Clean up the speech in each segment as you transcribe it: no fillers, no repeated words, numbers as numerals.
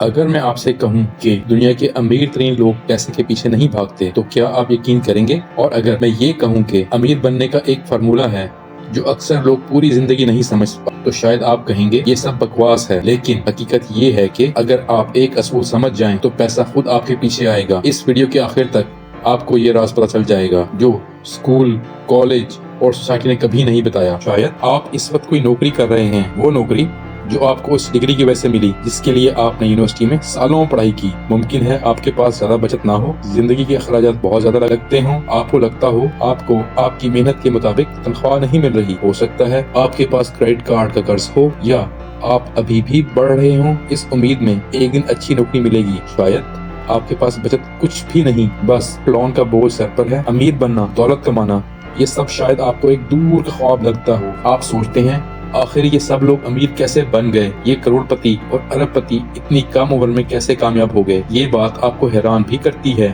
अगर मैं आपसे कहूं कि दुनिया के अमीर तरीन लोग पैसे के पीछे नहीं भागते तो क्या आप यकीन करेंगे? और अगर मैं ये कहूं कि अमीर बनने का एक फार्मूला है जो अक्सर लोग पूरी जिंदगी नहीं समझ पाते तो शायद आप कहेंगे ये सब बकवास है। लेकिन हकीकत ये है कि अगर आप एक असूल समझ जाएं तो पैसा खुद आपके पीछे आएगा। इस वीडियो के आखिर तक आपको ये राज पता चल जाएगा जो स्कूल, कॉलेज और सोसाइटी ने कभी नहीं बताया। शायद आप इस वक्त कोई नौकरी कर रहे हैं, वो नौकरी जो आपको उस डिग्री की वजह से मिली जिसके लिए आपने यूनिवर्सिटी में सालों पढ़ाई की। मुमकिन है आपके पास ज्यादा बचत ना हो, जिंदगी के अखराजात बहुत ज्यादा लगते हों, आपको लगता हो आपको आपकी मेहनत के मुताबिक तनख्वाह नहीं मिल रही। हो सकता है आपके पास क्रेडिट कार्ड का कर्ज हो या आप अभी भी बढ़ रहे हों इस उम्मीद में एक दिन अच्छी नौकरी मिलेगी। शायद आपके पास बचत कुछ भी नहीं, बस लोन का बोझ सर पर है। अमीर बनना, दौलत कमाना, ये सब शायद आपको एक दूर का ख्वाब लगता हो। आप सोचते हैं आखिर ये सब लोग अमीर कैसे बन गए, ये करोड़पति और अरबपति इतनी कम उम्र में कैसे कामयाब हो गए। ये बात आपको हैरान भी करती है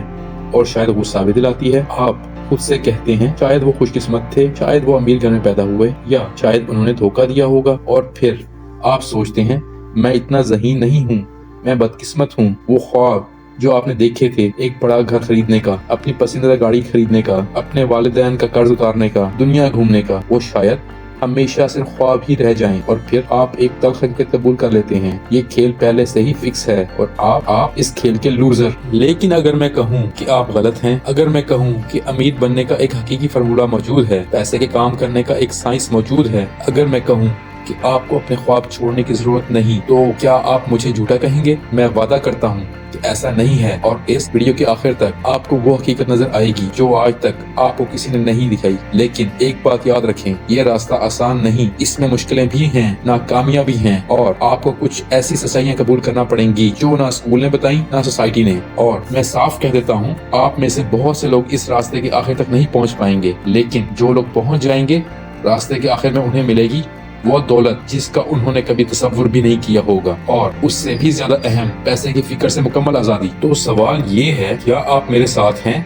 और शायद गुस्सा भी दिलाती है। आप खुद से कहते हैं शायद वो खुशकिस्मत थे, शायद वो अमीर घर में पैदा हुए या शायद उन्होंने धोखा दिया होगा। और फिर आप सोचते हैं मैं इतना ज़हीन नहीं हूँ, मैं बदकिस्मत हूँ। वो ख्वाब जो आपने देखे थे, एक बड़ा घर खरीदने का, अपनी पसंदीदा गाड़ी खरीदने का, अपने वालिदैन का कर्ज उतारने का, दुनिया घूमने का, वो शायद हमेशा सिर्फ ख्वाब ही रह जाएं। और फिर आप एक तल्ख हकीकत कबूल कर लेते हैं, ये खेल पहले से ही फिक्स है और आप इस खेल के लूजर। लेकिन अगर मैं कहूँ कि आप गलत हैं, अगर मैं कहूँ कि अमीर बनने का एक हकीकी फार्मूला मौजूद है, पैसे के काम करने का एक साइंस मौजूद है, अगर मैं कहूँ कि आपको अपने ख्वाब छोड़ने की जरूरत नहीं, तो क्या आप मुझे झूठा कहेंगे? मैं वादा करता हूँ कि ऐसा नहीं है और इस वीडियो के आखिर तक आपको वो हकीकत नजर आएगी जो आज तक आपको किसी ने नहीं दिखाई। लेकिन एक बात याद रखें, ये रास्ता आसान नहीं, इसमें मुश्किलें भी हैं, नाकामियां भी हैं और आपको कुछ ऐसी सच्चाइयां कबूल करना पड़ेंगी जो ना स्कूल ने बताई ना सोसाइटी ने। और मैं साफ कह देता हूँ, आप में से बहुत से लोग इस रास्ते के आखिर तक नहीं पहुँच पाएंगे, लेकिन जो लोग पहुँच जाएंगे रास्ते के आखिर में उन्हें मिलेगी वो दौलत जिसका उन्होंने कभी तसव्वुर भी नहीं किया होगा, और उससे भी ज्यादा अहम, पैसे की फिक्र से मुकम्मल आजादी। तो सवाल ये है, क्या आप मेरे साथ हैं?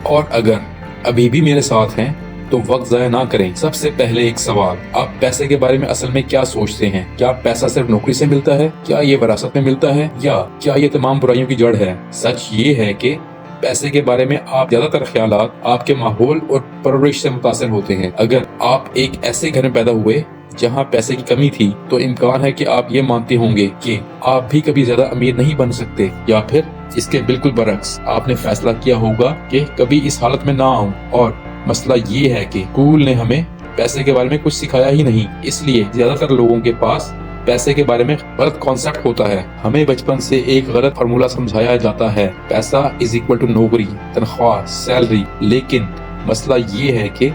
और अगर अभी भी मेरे साथ हैं तो वक्त जाया ना करें। सबसे पहले एक सवाल, आप पैसे के बारे में असल में क्या सोचते हैं? क्या पैसा सिर्फ नौकरी से मिलता है? क्या ये विरासत में मिलता है? या क्या ये तमाम बुराइयों की जड़ है? सच ये है कि पैसे के बारे में आप ज्यादातर ख्यालात आपके माहौल और परवरिश से मुतासिर होते हैं। अगर आप एक ऐसे घर में पैदा हुए जहां पैसे की कमी थी तो इम्कान है कि आप ये मानते होंगे कि आप भी कभी ज्यादा अमीर नहीं बन सकते, या फिर इसके बिल्कुल बरक्स, आपने फैसला किया होगा कि कभी इस हालत में ना आऊं। और मसला ये है कि स्कूल ने हमें पैसे के बारे में कुछ सिखाया ही नहीं, इसलिए ज्यादातर लोगों के पास पैसे के बारे में गलत कॉन्सेप्ट होता है। हमें बचपन से एक गलत फार्मूला समझाया जाता है, पैसा इज इक्वल टू नौकरी, तनख्वाह, सैलरी। लेकिन मसला ये है कि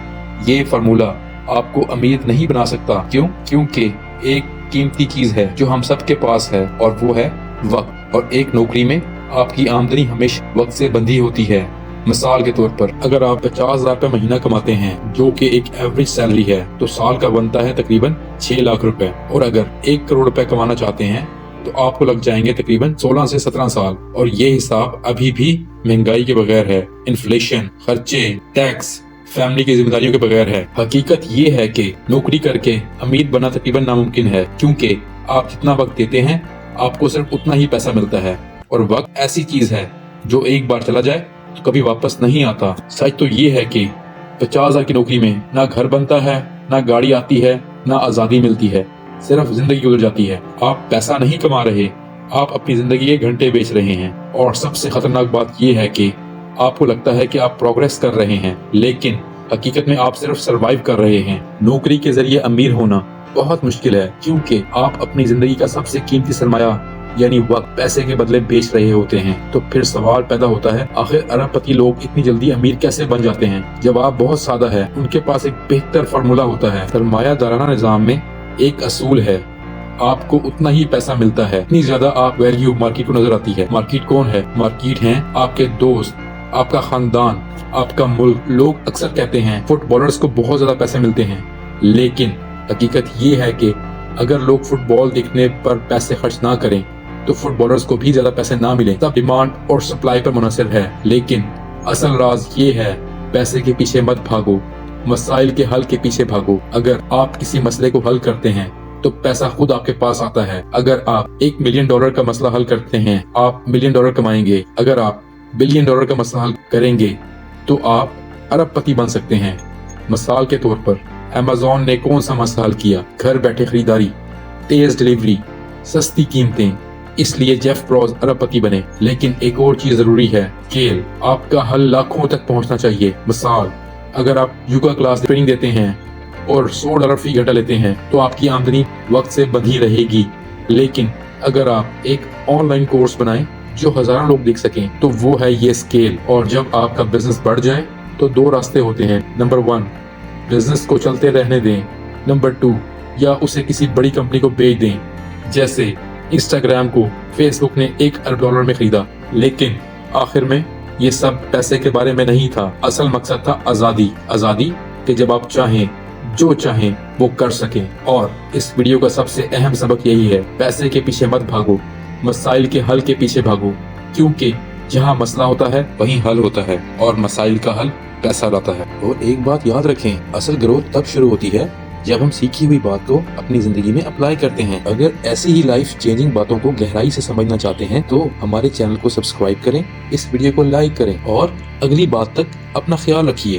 ये फार्मूला आपको अमीर नहीं बना सकता। क्यों? क्योंकि एक कीमती चीज है जो हम सबके पास है और वो है वक्त। और एक नौकरी में आपकी आमदनी हमेशा वक्त से बंधी होती है। मिसाल के तौर पर अगर आप 50,000 रुपए महीना कमाते हैं जो कि एक एवरेज सैलरी है, तो साल का बनता है तकरीबन 6 लाख रुपए। और अगर 1 करोड़ रुपए कमाना चाहते हैं तो आपको लग जाएंगे तकरीबन 16 से 17 साल। और ये हिसाब अभी भी महंगाई के बगैर है, इन्फ्लेशन, खर्चे, टैक्स, फैमिली की जिम्मेदारियों के बगैर है। हकीकत ये है कि नौकरी करके अमीर बनना तकरीबन नामुमकिन है, क्योंकि आप जितना वक्त देते हैं आपको सिर्फ उतना ही पैसा मिलता है। और वक्त ऐसी चीज है जो एक बार चला जाए तो कभी वापस नहीं आता। सच तो ये है कि 50,000 की नौकरी में ना घर बनता है, ना गाड़ी आती है, ना आजादी मिलती है, सिर्फ जिंदगी गुजर जाती है। आप पैसा नहीं कमा रहे, आप अपनी जिंदगी के घंटे बेच रहे हैं। और सबसे खतरनाक बात ये है कि आपको लगता है कि आप प्रोग्रेस कर रहे हैं, लेकिन हकीकत में आप सिर्फ सरवाइव कर रहे हैं। नौकरी के जरिए अमीर होना बहुत मुश्किल है, क्योंकि आप अपनी जिंदगी का सबसे कीमती सरमाया यानी वक्त पैसे के बदले बेच रहे होते हैं। तो फिर सवाल पैदा होता है, आखिर अरबपति लोग इतनी जल्दी अमीर कैसे बन जाते हैं? जवाब बहुत सादा है, उनके पास एक बेहतर फार्मूला होता है। सरमायादाराना निजाम में एक असूल है, आपको उतना ही पैसा मिलता है इतनी ज्यादा आप वैल्यू मार्केट को नजर आती है। मार्केट कौन है? मार्केट है आपके दोस्त, आपका खानदान, आपका मुल्क। लोग अक्सर कहते हैं फुटबॉलर्स को बहुत ज्यादा पैसे मिलते हैं, लेकिन हकीकत ये है कि अगर लोग फुटबॉल देखने पर पैसे खर्च ना करें तो फुटबॉलर्स को भी ज्यादा पैसे ना मिले। तब डिमांड और सप्लाई पर मुनहसर है। लेकिन असल राज ये है, पैसे के पीछे मत भागो, मसाइल के हल के पीछे भागो। अगर आप किसी मसले को हल करते हैं तो पैसा खुद आपके पास आता है। अगर आप $1 मिलियन का मसला हल करते हैं, आप $1 मिलियन कमाएंगे। अगर आप $1 बिलियन का मसला हल करेंगे तो आप अरबपति बन सकते हैं। मिसाल के तौर पर अमेज़न ने कौन सा मसला हल किया? घर बैठे खरीदारी, तेज डिलीवरी, सस्ती कीमतें, इसलिए जेफ बेजोस अरबपति बने। लेकिन एक और चीज जरूरी है, स्केल। आपका हल लाखों तक पहुंचना चाहिए। मिसाल, अगर आप योगा क्लास ट्रेनिंग देते हैं और $100 फी घंटा लेते हैं तो आपकी आमदनी वक्त से बंधी रहेगी। लेकिन अगर आप एक ऑनलाइन कोर्स बनाएं जो हजारों लोग देख सकें तो वो है ये स्केल। और जब आपका बिजनेस बढ़ जाए तो 2 रास्ते होते हैं। नंबर 1, बिजनेस को चलते रहने दें। नंबर 2, या उसे किसी बड़ी कंपनी को बेच दें। जैसे इंस्टाग्राम को फेसबुक ने $1 अरब में खरीदा। लेकिन आखिर में ये सब पैसे के बारे में नहीं था। असल मकसद था आजादी। आजादी कि जब आप चाहें जो चाहें वो कर सकें। और इस वीडियो का सबसे अहम सबक यही है, पैसे के पीछे मत भागो, मसाइल के हल के पीछे भागो। क्योंकि जहाँ मसला होता है वहीं हल होता है, और मसाइल का हल पैसा लाता है। और एक बात याद रखें, असल ग्रोथ तब शुरू होती है जब हम सीखी हुई बात को अपनी जिंदगी में अप्लाई करते हैं। अगर ऐसी ही लाइफ चेंजिंग बातों को गहराई से समझना चाहते हैं तो हमारे चैनल को सब्सक्राइब करें, इस वीडियो को लाइक करें और अगली बात तक अपना ख्याल रखिए।